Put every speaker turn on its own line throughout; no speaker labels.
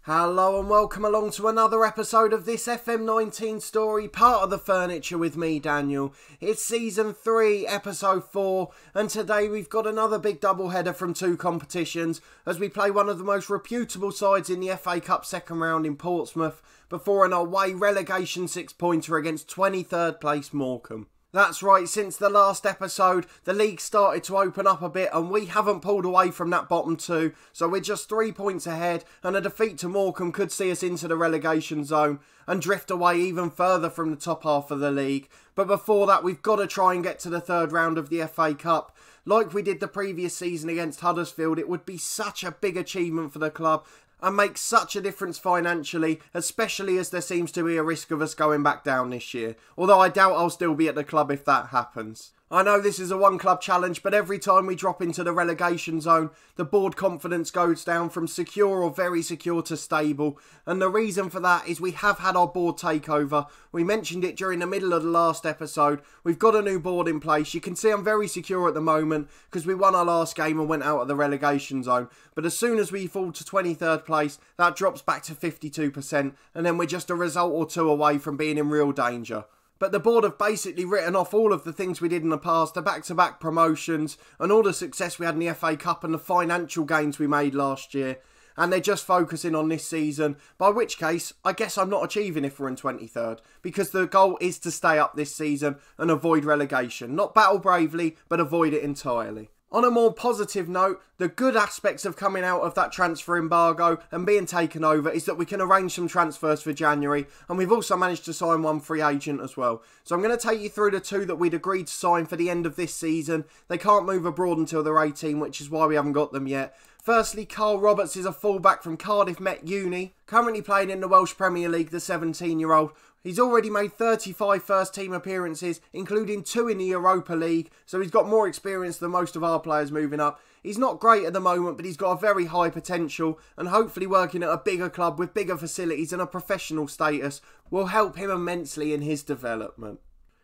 Hello and welcome along to another episode of this FM19 story, part of the furniture with me, Daniel. It's season 3, episode 4, and today we've got another big doubleheader from two competitions as we play one of the most reputable sides in the FA Cup second round in Portsmouth before an away relegation 6-pointer against 23rd place Morecambe. That's right, since the last episode, the league started to open up a bit and we haven't pulled away from that bottom two, so we're just 3 points ahead and a defeat to Morecambe could see us into the relegation zone and drift away even further from the top half of the league. But before that, we've got to try and get to the third round of the FA Cup. Like we did the previous season against Huddersfield, it would be such a big achievement for the club and make such a difference financially, especially as there seems to be a risk of us going back down this year. Although I doubt I'll still be at the club if that happens. I know this is a one-club challenge, but every time we drop into the relegation zone, the board confidence goes down from secure or very secure to stable. And the reason for that is we have had our board takeover. We mentioned it during the middle of the last episode. We've got a new board in place. You can see I'm very secure at the moment because we won our last game and went out of the relegation zone. But as soon as we fall to 23rd place, that drops back to 52%. And then we're just a result or two away from being in real danger. But the board have basically written off all of the things we did in the past, the back-to-back promotions and all the success we had in the FA Cup and the financial gains we made last year. And they're just focusing on this season, by which case, I guess I'm not achieving if we're in 23rd, because the goal is to stay up this season and avoid relegation. Not battle bravely, but avoid it entirely. On a more positive note, the good aspects of coming out of that transfer embargo and being taken over is that we can arrange some transfers for January, and we've also managed to sign one free agent as well. So I'm going to take you through the two that we'd agreed to sign for the end of this season. They can't move abroad until they're 18, which is why we haven't got them yet. Firstly, Carl Roberts is a fullback from Cardiff Met Uni, currently playing in the Welsh Premier League, the 17-year-old. He's already made 35 first-team appearances, including 2 in the Europa League, so he's got more experience than most of our players moving up. He's not great at the moment, but he's got a very high potential, and hopefully working at a bigger club with bigger facilities and a professional status will help him immensely in his development.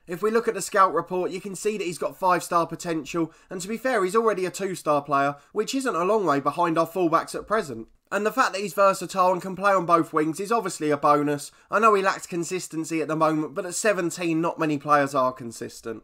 If we look at the scout report, you can see that he's got 5-star potential, and to be fair, he's already a 2-star player, which isn't a long way behind our fullbacks at present. And the fact that he's versatile and can play on both wings is obviously a bonus. I know he lacks consistency at the moment, but at 17, not many players are consistent.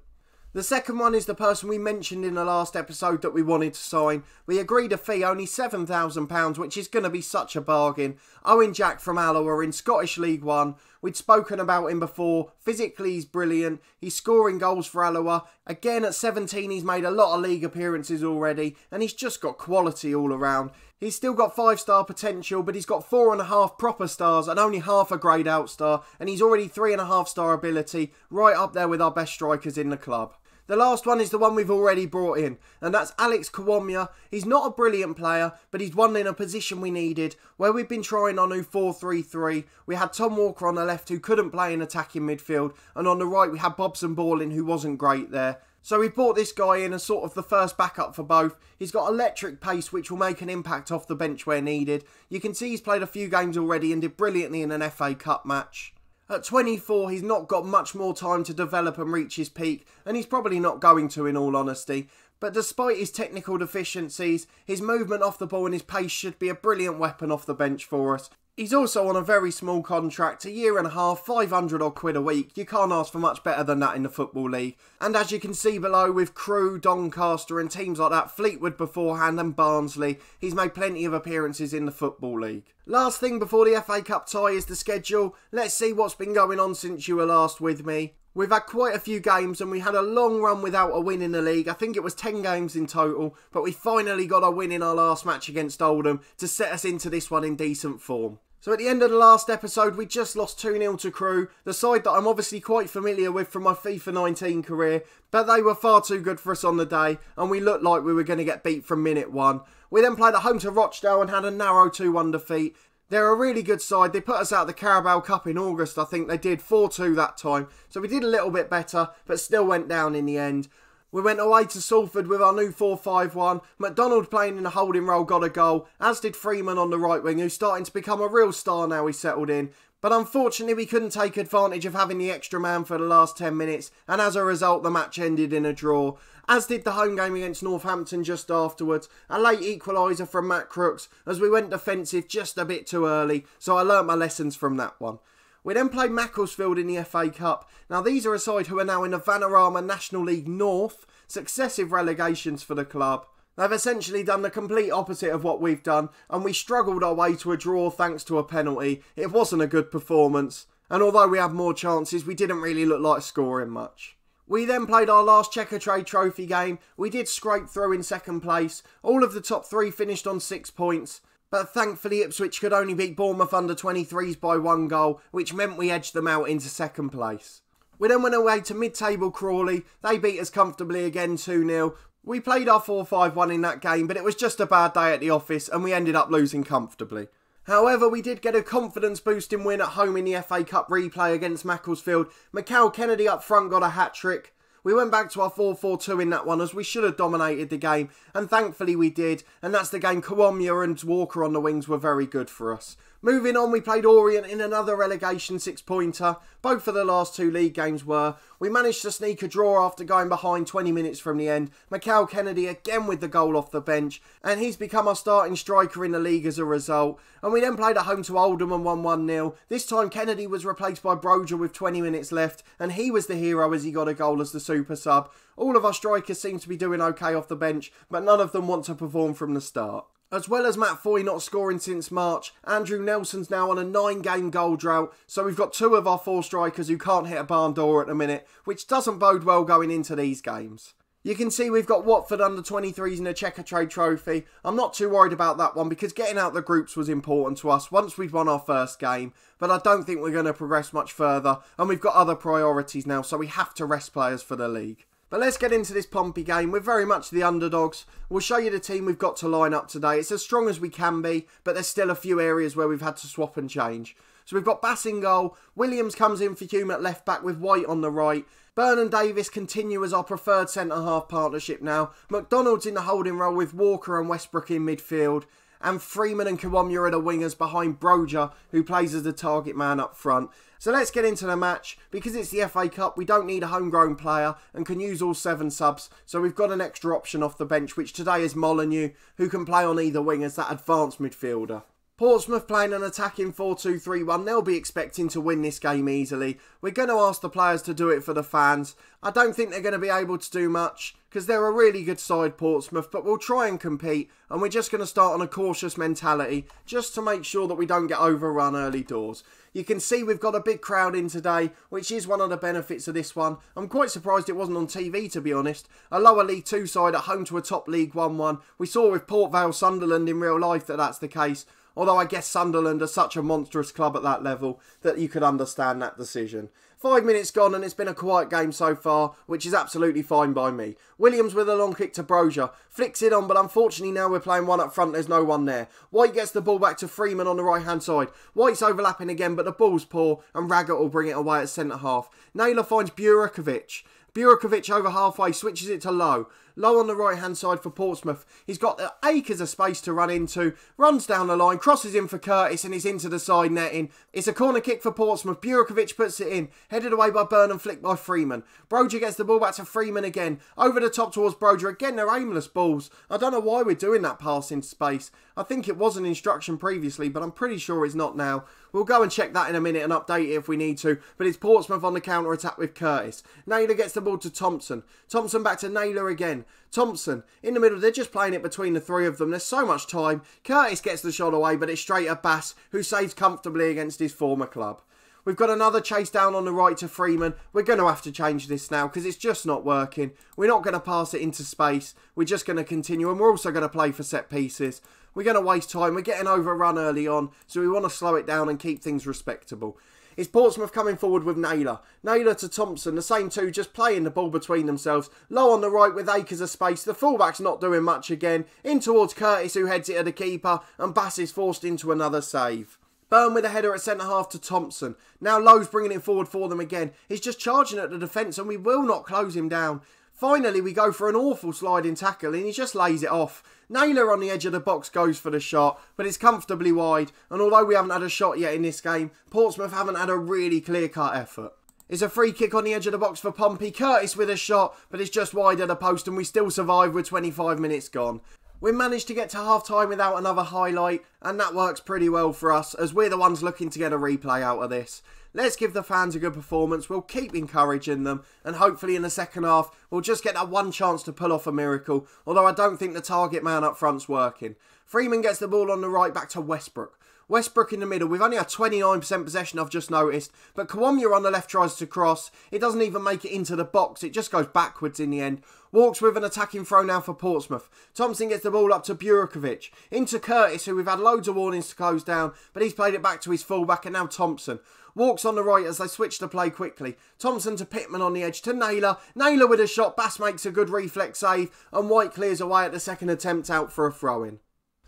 The second one is the person we mentioned in the last episode that we wanted to sign. We agreed a fee, only £7,000, which is going to be such a bargain. Owen Jack from Alloa in Scottish League 1. We'd spoken about him before. Physically, he's brilliant. He's scoring goals for Alloa. Again, at 17, he's made a lot of league appearances already, and he's just got quality all around. He's still got 5-star potential, but he's got 4.5 proper stars and only half a grade out star, and he's already 3.5-star ability, right up there with our best strikers in the club. The last one is the one we've already brought in, and that's Alex Kawamia. He's not a brilliant player, but he's one in a position we needed. Where we've been trying our new 4-3-3, we had Tom Walker on the left who couldn't play in attacking midfield, and on the right we had Bobson Balling who wasn't great there. So we brought this guy in as sort of the first backup for both. He's got electric pace which will make an impact off the bench where needed. You can see he's played a few games already and did brilliantly in an FA Cup match. At 24, he's not got much more time to develop and reach his peak, and he's probably not going to in all honesty. But despite his technical deficiencies, his movement off the ball and his pace should be a brilliant weapon off the bench for us. He's also on a very small contract, a year and a half, 500 odd quid a week. You can't ask for much better than that in the Football League. And as you can see below with Crewe, Doncaster and teams like that, Fleetwood beforehand and Barnsley, he's made plenty of appearances in the Football League. Last thing before the FA Cup tie is the schedule. Let's see what's been going on since you were last with me. We've had quite a few games and we had a long run without a win in the league. I think it was 10 games in total, but we finally got a win in our last match against Oldham to set us into this one in decent form. So at the end of the last episode, we just lost 2-0 to Crewe, the side that I'm obviously quite familiar with from my FIFA 19 career, but they were far too good for us on the day, and we looked like we were going to get beat from minute 1. We then played at home to Rochdale and had a narrow 2-1 defeat. They're a really good side. They put us out of the Carabao Cup in August, I think they did 4-2 that time, so we did a little bit better, but still went down in the end. We went away to Salford with our new 4-5-1. McDonald playing in a holding role got a goal, as did Freeman on the right wing, who's starting to become a real star now he's settled in. But unfortunately we couldn't take advantage of having the extra man for the last 10 minutes, and as a result the match ended in a draw. As did the home game against Northampton just afterwards. A late equaliser from Matt Crooks as we went defensive just a bit too early, so I learnt my lessons from that one. We then played Macclesfield in the FA Cup. Now these are a side who are now in the Vanarama National League North, successive relegations for the club. They've essentially done the complete opposite of what we've done, and we struggled our way to a draw thanks to a penalty. It wasn't a good performance, and although we had more chances, we didn't really look like scoring much. We then played our last Checker Trade Trophy game. We did scrape through in second place. All of the top three finished on 6 points. But thankfully Ipswich could only beat Bournemouth under 23s by 1 goal, which meant we edged them out into second place. We then went away to mid-table Crawley. They beat us comfortably again 2-0. We played our 4-5-1 in that game, but it was just a bad day at the office and we ended up losing comfortably. However, we did get a confidence-boosting win at home in the FA Cup replay against Macclesfield. Michael Kennedy up front got a hat-trick. We went back to our 4-4-2 in that one as we should have dominated the game, and thankfully we did, and that's the game Kawamia and Walker on the wings were very good for us. Moving on, we played Orient in another relegation 6-pointer. Both of the last 2 league games were. We managed to sneak a draw after going behind 20 minutes from the end. Michael Kennedy again with the goal off the bench, and he's become our starting striker in the league as a result. And we then played at home to Oldham and won 1-0. This time Kennedy was replaced by Broja with 20 minutes left, and he was the hero as he got a goal as the super sub. All of our strikers seem to be doing okay off the bench, but none of them want to perform from the start. As well as Matt Foy not scoring since March, Andrew Nelson's now on a 9-game goal drought, so we've got 2 of our 4 strikers who can't hit a barn door at the minute, which doesn't bode well going into these games. You can see we've got Watford under 23s in a Checker Trade Trophy. I'm not too worried about that one because getting out the groups was important to us once we'd won our first game, but I don't think we're going to progress much further, and we've got other priorities now, so we have to rest players for the league. But let's get into this Pompey game. We're very much the underdogs. We'll show you the team we've got to line up today. It's as strong as we can be, but there's still a few areas where we've had to swap and change. So we've got Bass in goal. Williams comes in for Hume at left back with White on the right. Byrne and Davis continue as our preferred centre-half partnership now. McDonald's in the holding role with Walker and Westbrook in midfield. And Freeman and Kawamia are the wingers behind Broja, who plays as the target man up front. So let's get into the match. Because it's the FA Cup, we don't need a homegrown player and can use all 7 subs. So we've got an extra option off the bench, which today is Molyneux, who can play on either wing as that advanced midfielder. Portsmouth playing an attacking 4-2-3-1. They'll be expecting to win this game easily. We're going to ask the players to do it for the fans. I don't think they're going to be able to do much because they're a really good side, Portsmouth, but we'll try and compete, and we're just going to start on a cautious mentality just to make sure that we don't get overrun early doors. You can see we've got a big crowd in today, which is one of the benefits of this one. I'm quite surprised it wasn't on TV, to be honest. A lower League 2 side at home to a top League 1 one. We saw with Port Vale Sunderland in real life that that's the case. Although I guess Sunderland are such a monstrous club at that level that you could understand that decision. 5 minutes gone and it's been a quiet game so far, which is absolutely fine by me. Williams with a long kick to Broja. Flicks it on, but unfortunately now we're playing one up front, there's no one there. White gets the ball back to Freeman on the right hand side. White's overlapping again, but the ball's poor and Raggett will bring it away at centre half. Naylor finds Burakovic. Burakovic over halfway, switches it to Lowe. Lowe on the right hand side for Portsmouth. He's got acres of space to run into. Runs down the line, crosses in for Curtis and he's into the side netting. It's a corner kick for Portsmouth. Burakovic puts it in. Headed away by Byrne and flicked by Freeman. Broja gets the ball back to Freeman again. Over the top towards Broja. Again, they're aimless balls. I don't know why we're doing that pass in space. I think it was an instruction previously, but I'm pretty sure it's not now. We'll go and check that in a minute and update it if we need to. But it's Portsmouth on the counter-attack with Curtis. Naylor gets the ball to Thompson. Thompson back to Naylor again. Thompson in the middle. They're just playing it between the 3 of them. There's so much time. Curtis gets the shot away, but it's straight at Bass, who saves comfortably against his former club. We've got another chase down on the right to Freeman. We're going to have to change this now because it's just not working. We're not going to pass it into space. We're just going to continue, and we're also going to play for set pieces. We're going to waste time. We're getting overrun early on, so we want to slow it down and keep things respectable. It's Portsmouth coming forward with Naylor. Naylor to Thompson, the same two just playing the ball between themselves. Low on the right with acres of space. The fullback's not doing much again. In towards Curtis, who heads it at the keeper, and Bass is forced into another save. Byrne with a header at centre-half to Thompson. Now Lowe's bringing it forward for them again. He's just charging at the defence and we will not close him down. Finally, we go for an awful sliding tackle and he just lays it off. Naylor on the edge of the box goes for the shot, but it's comfortably wide. And although we haven't had a shot yet in this game, Portsmouth haven't had a really clear-cut effort. It's a free kick on the edge of the box for Pompey. Curtis with a shot, but it's just wide of the post and we still survive with 25 minutes gone. We managed to get to half-time without another highlight, and that works pretty well for us, as we're the ones looking to get a replay out of this. Let's give the fans a good performance, we'll keep encouraging them, and hopefully in the second half, we'll just get that one chance to pull off a miracle, although I don't think the target man up front's working. Freeman gets the ball on the right back to Westbrook. Westbrook in the middle. We've only had 29% possession, I've just noticed. But Kawamia on the left tries to cross. It doesn't even make it into the box. It just goes backwards in the end. Walks with an attacking throw now for Portsmouth. Thompson gets the ball up to Burakovic. Into Curtis, who we've had loads of warnings to close down. But he's played it back to his fullback and now Thompson. Walks on the right as they switch the play quickly. Thompson to Pittman on the edge to Naylor. Naylor with a shot. Bass makes a good reflex save. And White clears away at the second attempt out for a throw-in.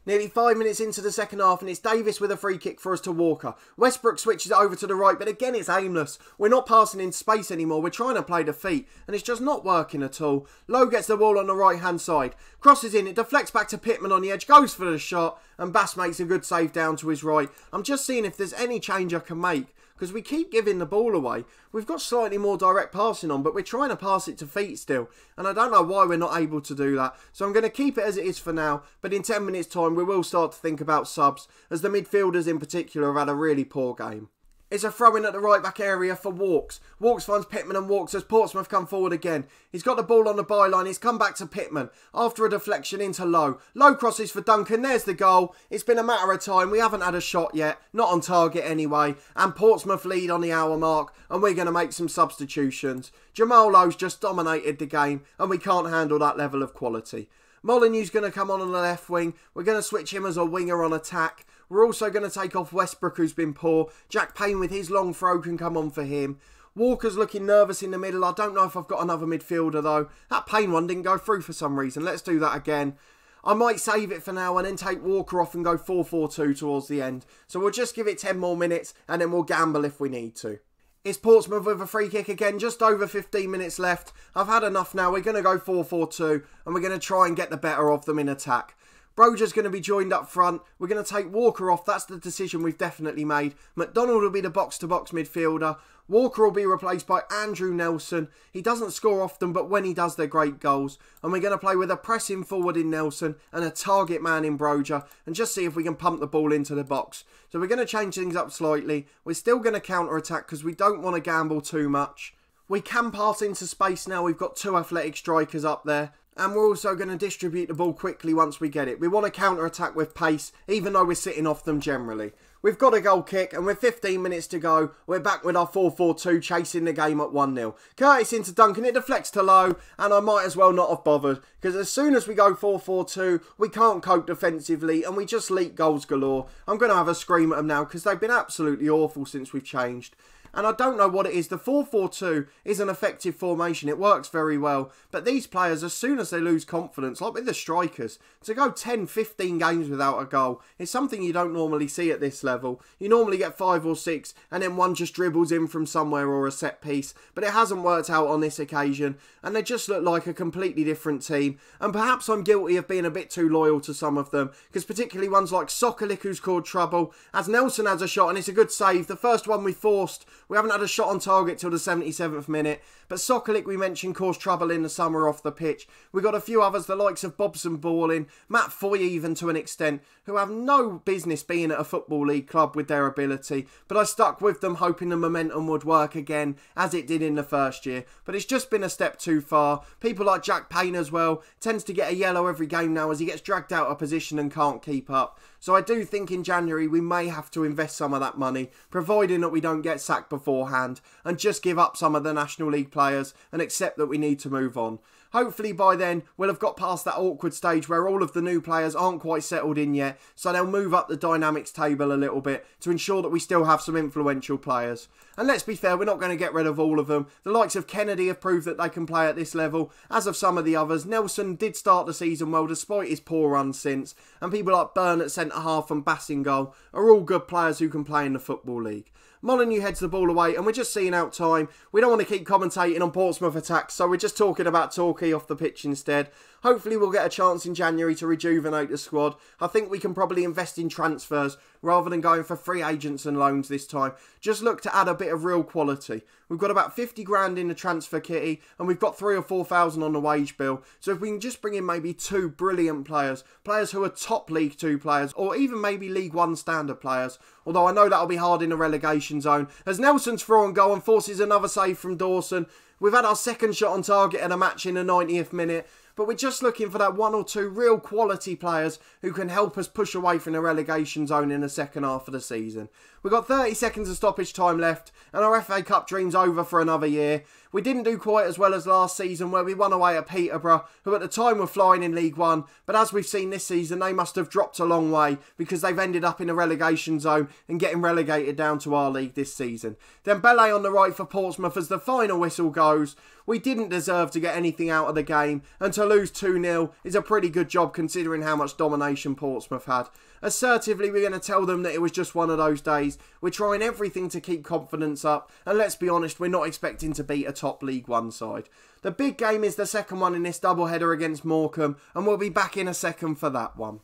Nearly 5 minutes into the second half and it's Davis with a free kick for us to Walker. Westbrook switches it over to the right, but again it's aimless. We're not passing in space anymore, we're trying to play the feet and it's just not working at all. Lowe gets the ball on the right hand side. Crosses in, it deflects back to Pittman on the edge, goes for the shot and Bass makes a good save down to his right. I'm just seeing if there's any change I can make, because we keep giving the ball away. We've got slightly more direct passing on, but we're trying to pass it to feet still. And I don't know why we're not able to do that. So I'm going to keep it as it is for now. But in 10 minutes time, we will start to think about subs, as the midfielders in particular have had a really poor game. It's a throw-in at the right-back area for Walks. Walks finds Pittman and Walks as Portsmouth come forward again. He's got the ball on the byline. He's come back to Pittman. After a deflection into Lowe. Lowe crosses for Duncan. There's the goal. It's been a matter of time. We haven't had a shot yet. Not on target anyway. And Portsmouth lead on the hour mark. And we're going to make some substitutions. Jamal Lowe's just dominated the game. And we can't handle that level of quality. Molyneux's going to come on the left wing. We're going to switch him as a winger on attack. We're also going to take off Westbrook, who's been poor. Jack Payne with his long throw can come on for him. Walker's looking nervous in the middle. I don't know if I've got another midfielder though. That Payne one didn't go through for some reason. Let's do that again. I might save it for now and then take Walker off and go 4-4-2 towards the end. So we'll just give it 10 more minutes and then we'll gamble if we need to. It's Portsmouth with a free kick again, just over 15 minutes left. I've had enough now. We're going to go 4-4-2 and we're going to try and get the better of them in attack. Broger's going to be joined up front. We're going to take Walker off. That's the decision we've definitely made. McDonald will be the box-to-box midfielder. Walker will be replaced by Andrew Nelson. He doesn't score often, but when he does, they're great goals. And we're going to play with a pressing forward in Nelson and a target man in Broger and just see if we can pump the ball into the box. So we're going to change things up slightly. We're still going to counter-attack because we don't want to gamble too much. We can pass into space now. We've got two athletic strikers up there. And we're also going to distribute the ball quickly once we get it. We want to counter-attack with pace, even though we're sitting off them generally. We've got a goal kick, and with 15 minutes to go, we're back with our 4-4-2, chasing the game at 1-0. Curtis into Duncan, it deflects to Lowe, and I might as well not have bothered, because as soon as we go 4-4-2, we can't cope defensively, and we just leak goals galore. I'm going to have a scream at them now, because they've been absolutely awful since we've changed. And I don't know what it is. The 4-4-2 is an effective formation. It works very well. But these players, as soon as they lose confidence, like with the strikers, to go 10, 15 games without a goal is something you don't normally see at this level. You normally get 5 or 6 and then one just dribbles in from somewhere or a set piece. But it hasn't worked out on this occasion. And they just look like a completely different team. And perhaps I'm guilty of being a bit too loyal to some of them. Because particularly ones like Sokolik, who's caused trouble. As Nelson has a shot and it's a good save. The first one we forced. We haven't had a shot on target till the 77th minute. But Sokolik, we mentioned, caused trouble in the summer off the pitch. We got a few others, the likes of Bobson Balling, Matt Foy even to an extent, who have no business being at a Football League club with their ability. But I stuck with them hoping the momentum would work again, as it did in the first year. But it's just been a step too far. People like Jack Payne as well, tends to get a yellow every game now as he gets dragged out of position and can't keep up. So I do think in January we may have to invest some of that money, providing that we don't get sacked beforehand, and just give up some of the National League players and accept that we need to move on. Hopefully by then we'll have got past that awkward stage where all of the new players aren't quite settled in yet, so they'll move up the dynamics table a little bit to ensure that we still have some influential players. And let's be fair, we're not going to get rid of all of them. The likes of Kennedy have proved that they can play at this level, as have some of the others. Nelson did start the season well despite his poor run since, and people like Byrne at centre-half and Bass in goal are all good players who can play in the Football League. Molyneux heads the ball away and we're just seeing out time. We don't want to keep commentating on Portsmouth attacks, so we're just talking about Torquay off the pitch instead. Hopefully we'll get a chance in January to rejuvenate the squad. I think we can probably invest in transfers rather than going for free agents and loans this time. Just look to add a bit of real quality. We've got about 50 grand in the transfer kitty and we've got 3,000 or 4,000 on the wage bill. So if we can just bring in maybe 2 brilliant players who are top League 2 players or even maybe League 1 standard players. Although I know that'll be hard in the relegation zone. As Nelson's through and goal and forces another save from Dawson. We've had our second shot on target at a match in the 90th minute. But we're just looking for that 1 or 2 real quality players who can help us push away from the relegation zone in the second half of the season. We've got 30 seconds of stoppage time left and our FA Cup dream's over for another year. We didn't do quite as well as last season where we won away at Peterborough, who at the time were flying in League 1. But as we've seen this season, they must have dropped a long way because they've ended up in the relegation zone and getting relegated down to our league this season. Dembele on the right for Portsmouth as the final whistle goes. We didn't deserve to get anything out of the game, and to lose 2-0 is a pretty good job considering how much domination Portsmouth had. Assertively, we're going to tell them that it was just one of those days. We're trying everything to keep confidence up, and let's be honest, we're not expecting to beat a top League 1 side. The big game is the second one in this doubleheader against Morecambe, and we'll be back in a second for that one.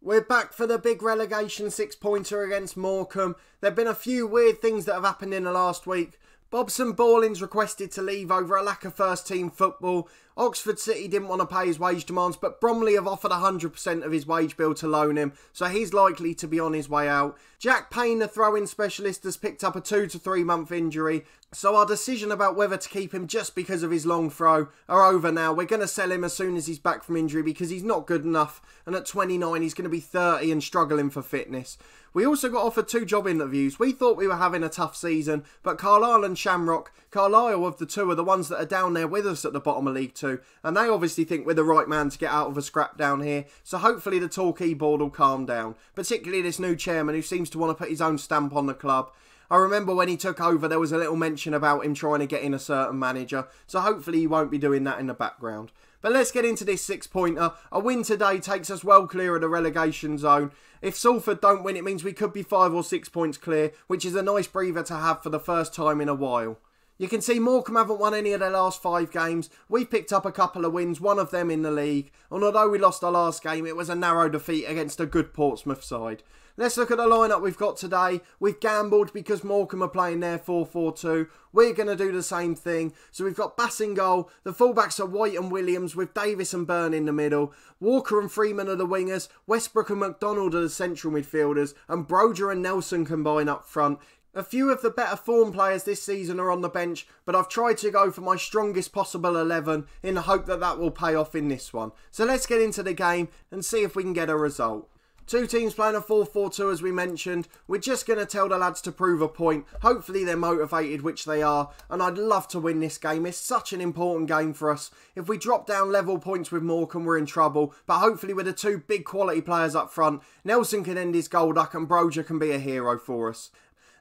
We're back for the big relegation 6-pointer against Morecambe. There have been a few weird things that have happened in the last week. Bobson Balling's requested to leave over a lack of first team football. Oxford City didn't want to pay his wage demands, but Bromley have offered 100% of his wage bill to loan him, so he's likely to be on his way out. Jack Payne, the throw-in specialist, has picked up a 2 to 3 month injury, so our decision about whether to keep him just because of his long throw are over now. We're going to sell him as soon as he's back from injury because he's not good enough, and at 29 he's going to be 30 and struggling for fitness. We also got offered 2 job interviews. We thought we were having a tough season, but Carlisle and Shamrock, Carlisle of the 2 are the ones that are down there with us at the bottom of League 2, and they obviously think we're the right man to get out of a scrap down here, so hopefully the Torquay board will calm down, particularly this new chairman who seems to want to put his own stamp on the club. I remember when he took over there was a little mention about him trying to get in a certain manager, so hopefully he won't be doing that in the background. But let's get into this 6-pointer. A win today takes us well clear of the relegation zone. If Salford don't win, it means we could be 5 or 6 points clear, which is a nice breather to have for the first time in a while. You can see Morecambe haven't won any of their last 5 games. We've picked up a couple of wins, one of them in the league. And although we lost our last game, it was a narrow defeat against a good Portsmouth side. Let's look at the lineup we've got today. We've gambled because Morecambe are playing their 4-4-2. We're going to do the same thing. So we've got Bass in goal. The fullbacks are White and Williams with Davis and Byrne in the middle. Walker and Freeman are the wingers. Westbrook and McDonald are the central midfielders. And Broger and Nelson combine up front. A few of the better form players this season are on the bench, but I've tried to go for my strongest possible 11 in the hope that that will pay off in this one. So let's get into the game and see if we can get a result. 2 teams playing a 4-4-2 as we mentioned. We're just going to tell the lads to prove a point. Hopefully they're motivated, which they are, and I'd love to win this game. It's such an important game for us. If we drop down level points with Morecambe, we're in trouble, but hopefully with the 2 big quality players up front, Nelson can end his goal duck and Broger can be a hero for us.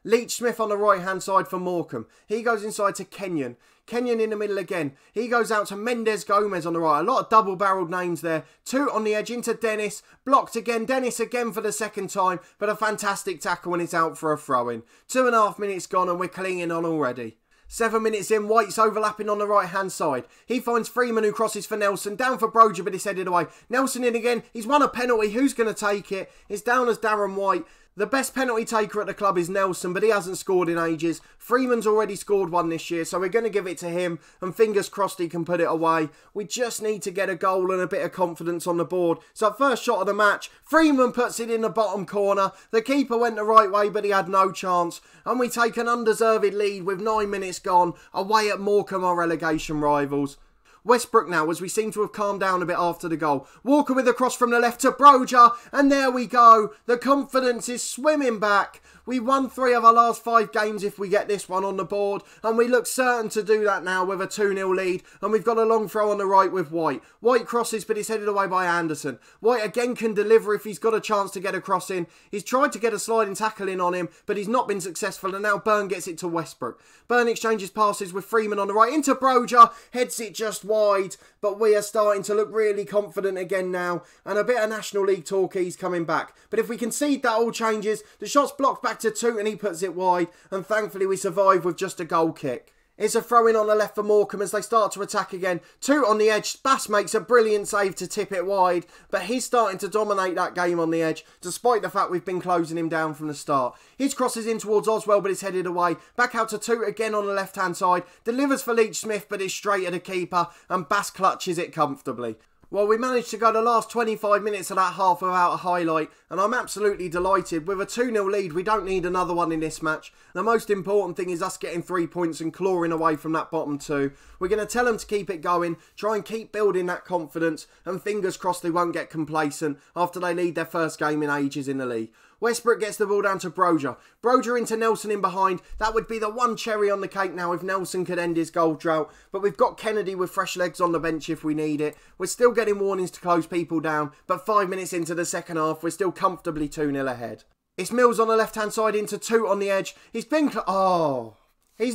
Leach Smith on the right hand side for Morecambe. He goes inside to Kenyon. Kenyon in the middle again. He goes out to Mendes Gomez on the right. A lot of double-barrelled names there. 2 on the edge into Dennis. Blocked again. Dennis again for the second time. But a fantastic tackle when it's out for a throw-in. 2.5 minutes gone and we're clinging on already. 7 minutes in, White's overlapping on the right-hand side. He finds Freeman who crosses for Nelson. Down for Broger, but he's headed away. Nelson in again. He's won a penalty. Who's going to take it? It's down as Darren White. The best penalty taker at the club is Nelson, but he hasn't scored in ages. Freeman's already scored one this year, so we're going to give it to him, and fingers crossed he can put it away. We just need to get a goal and a bit of confidence on the board. So first shot of the match, Freeman puts it in the bottom corner. The keeper went the right way, but he had no chance. And we take an undeserved lead with 9 minutes gone, away at Morecambe, our relegation rivals. Westbrook now, as we seem to have calmed down a bit after the goal. Walker with a cross from the left to Broger, and there we go. The confidence is swimming back. We won 3 of our last 5 games if we get this one on the board, and we look certain to do that now with a 2-0 lead, and we've got a long throw on the right with White. White crosses, but he's headed away by Anderson. White again can deliver if he's got a chance to get a cross in. He's tried to get a sliding tackle in on him, but he's not been successful, and now Byrne gets it to Westbrook. Byrne exchanges passes with Freeman on the right into Broger, heads it just wide. wide, but we are starting to look really confident again now, and a bit of National League Torquay's coming back. But if we concede, that all changes. The shot's blocked back to Toot and he puts it wide, and thankfully we survive with just a goal kick. It's a throw-in on the left for Morecambe as they start to attack again. Toot on the edge. Bass makes a brilliant save to tip it wide, but he's starting to dominate that game on the edge, despite the fact we've been closing him down from the start. His crosses in towards Oswell, but it's headed away. Back out to Toot again on the left-hand side. Delivers for Leach Smith, but it's straight at the keeper, and Bass clutches it comfortably. Well, we managed to go the last 25 minutes of that half without a highlight, and I'm absolutely delighted. With a 2-0 lead, we don't need another one in this match. The most important thing is us getting 3 points and clawing away from that bottom two. We're going to tell them to keep it going, try and keep building that confidence, and fingers crossed they won't get complacent after they lead their first game in ages in the league. Westbrook gets the ball down to Broja. Broja into Nelson in behind. That would be the one cherry on the cake now if Nelson could end his goal drought. But we've got Kennedy with fresh legs on the bench if we need it. We're still getting warnings to close people down. But 5 minutes into the second half, we're still comfortably 2-0 ahead. It's Mills on the left-hand side into Toot on the edge. He's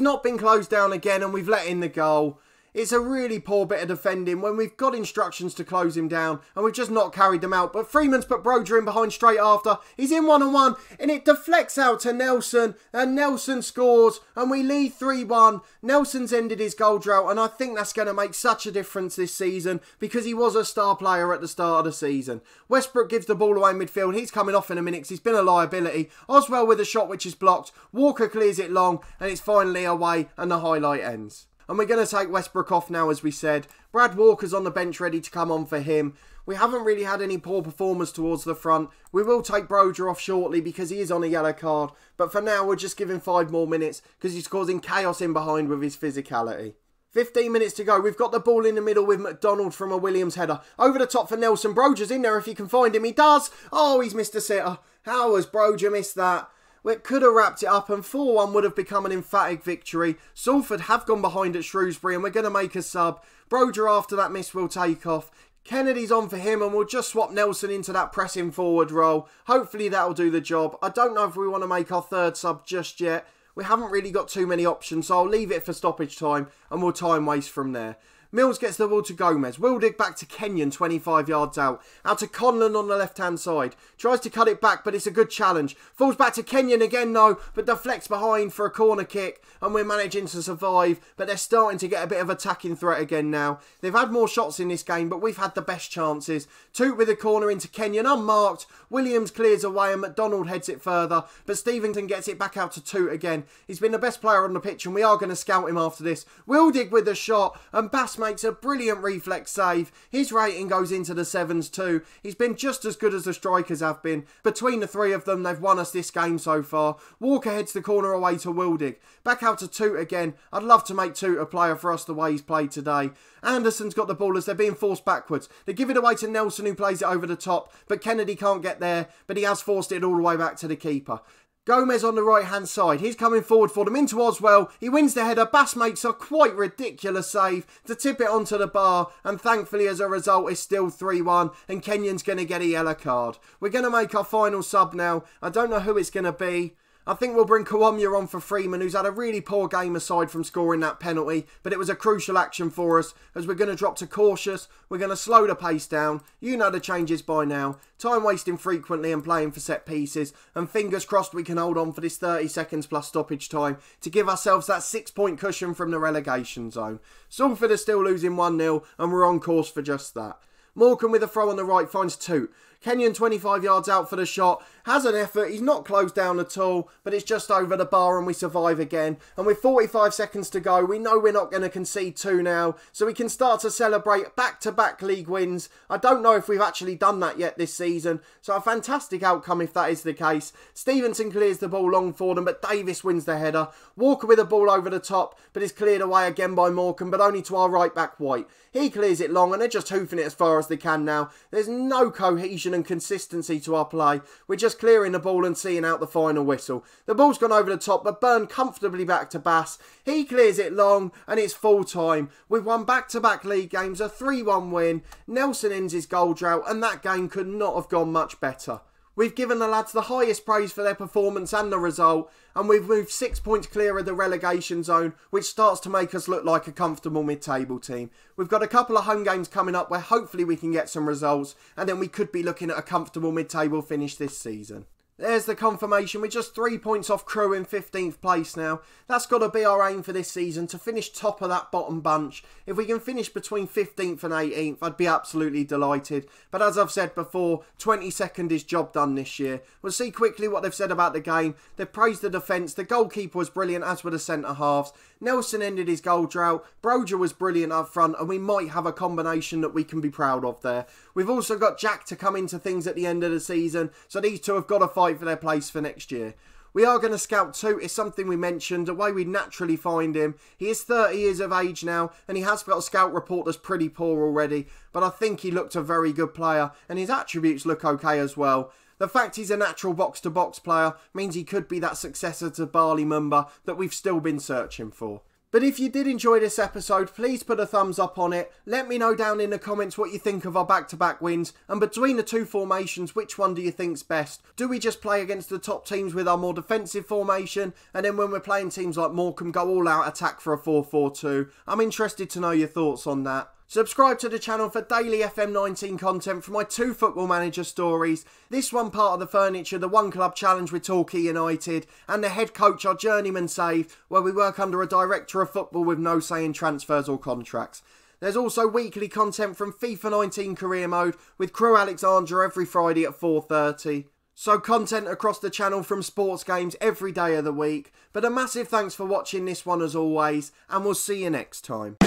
not been closed down again and we've let in the goal. It's a really poor bit of defending when we've got instructions to close him down and we've just not carried them out. But Freeman's put Broja in behind straight after. He's in 1-on-1 and it deflects out to Nelson and Nelson scores and we lead 3-1. Nelson's ended his goal drought and I think that's going to make such a difference this season because he was a star player at the start of the season. Westbrook gives the ball away midfield. He's coming off in a minute because he's been a liability. Oswell with a shot which is blocked. Walker clears it long and it's finally away and the highlight ends. And we're going to take Westbrook off now, as we said. Brad Walker's on the bench ready to come on for him. We haven't really had any poor performers towards the front. We will take Broja off shortly because he is on a yellow card. But for now, we'll just give him 5 more minutes because he's causing chaos in behind with his physicality. 15 minutes to go. We've got the ball in the middle with McDonald from a Williams header. Over the top for Nelson. Broja's in there if he can find him. He does. Oh, he's missed a sitter. How has Broja missed that? We could have wrapped it up and 4-1 would have become an emphatic victory. Salford have gone behind at Shrewsbury and we're going to make a sub. Broja after that miss will take off. Kennedy's on for him and we'll just swap Nelson into that pressing forward role. Hopefully that'll do the job. I don't know if we want to make our third sub just yet. We haven't really got too many options, so I'll leave it for stoppage time and we'll time waste from there. Mills gets the ball to Gomez. Wildig back to Kenyon, 25 yards out. Out to Conlon on the left-hand side. Tries to cut it back, but it's a good challenge. Falls back to Kenyon again, though, but deflects behind for a corner kick. And we're managing to survive, but they're starting to get a bit of attacking threat again now. They've had more shots in this game, but we've had the best chances. Toot with a corner into Kenyon, unmarked. Williams clears away and McDonald heads it further, but Stevenson gets it back out to Toot again. He's been the best player on the pitch, and we are going to scout him after this. Wildig with a shot, and Bass makes a brilliant reflex save. His rating goes into the 7s too. He's been just as good as the strikers have been. Between the 3 of them, they've won us this game so far. Walker heads the corner away to Wildig. Back out to Toot again. I'd love to make Toot a player for us the way he's played today. Anderson's got the ball as they're being forced backwards. They give it away to Nelson who plays it over the top, but Kennedy can't get there, but he has forced it all the way back to the keeper. Gomez on the right-hand side. He's coming forward for them into Oswell. He wins the header. Bass makes a quite ridiculous save to tip it onto the bar. And thankfully, as a result, it's still 3-1. And Kenyon's going to get a yellow card. We're going to make our final sub now. I don't know who it's going to be. I think we'll bring Kawamya on for Freeman, who's had a really poor game aside from scoring that penalty. But it was a crucial action for us, as we're going to drop to cautious. We're going to slow the pace down. You know the changes by now. Time wasting frequently and playing for set pieces. And fingers crossed we can hold on for this 30 seconds plus stoppage time to give ourselves that 6-point cushion from the relegation zone. Salford are still losing 1-0 and we're on course for just that. Morecambe with a throw on the right finds Toot. Kenyon 25 yards out for the shot. Has an effort. He's not closed down at all. But it's just over the bar and we survive again. And with 45 seconds to go, we know we're not going to concede 2 now. So we can start to celebrate back-to-back league wins. I don't know if we've actually done that yet this season. So a fantastic outcome if that is the case. Stevenson clears the ball long for them, but Davis wins the header. Walker with a ball over the top, but is cleared away again by Morecambe, but only to our right back White. He clears it long and they're just hoofing it as far as they can now. There's no cohesion and consistency to our play. We're just clearing the ball and seeing out the final whistle. The ball's gone over the top, but burned comfortably back to Bass. He clears it long and it's full time. We've won back-to-back league games, a 3-1 win. Nelson ends his goal drought and that game could not have gone much better. We've given the lads the highest praise for their performance and the result, and we've moved 6 points clear of the relegation zone, which starts to make us look like a comfortable mid-table team. We've got a couple of home games coming up where hopefully we can get some results, and then we could be looking at a comfortable mid-table finish this season. There's the confirmation. We're just 3 points off Crewe in 15th place now. That's got to be our aim for this season, to finish top of that bottom bunch. If we can finish between 15th and 18th, I'd be absolutely delighted. But as I've said before, 22nd is job done this year. We'll see quickly what they've said about the game. They've praised the defence. The goalkeeper was brilliant, as were the centre-halves. Nelson ended his goal drought. Broja was brilliant up front, and we might have a combination that we can be proud of there. We've also got Jack to come into things at the end of the season, so these two have got to fight for their place for next year. We are going to scout too. It's something we mentioned, a way we naturally find him. He is 30 years of age now, and he has got a scout report that's pretty poor already, but I think he looked a very good player, and his attributes look okay as well. The fact he's a natural box-to-box player means he could be that successor to Barley Mumba that we've still been searching for. But if you did enjoy this episode, please put a thumbs up on it. Let me know down in the comments what you think of our back-to-back wins. And between the two formations, which one do you think's best? Do we just play against the top teams with our more defensive formation? And then when we're playing teams like Morecambe, go all out attack for a 4-4-2? I'm interested to know your thoughts on that. Subscribe to the channel for daily FM19 content from my 2 Football Manager stories. This one part of the furniture, the One Club Challenge with Torquay United, and the head coach, our journeyman save, where we work under a director of football with no say in transfers or contracts. There's also weekly content from FIFA 19 Career Mode with Crew Alexandra every Friday at 4:30. So content across the channel from sports games every day of the week. But a massive thanks for watching this one as always, and we'll see you next time.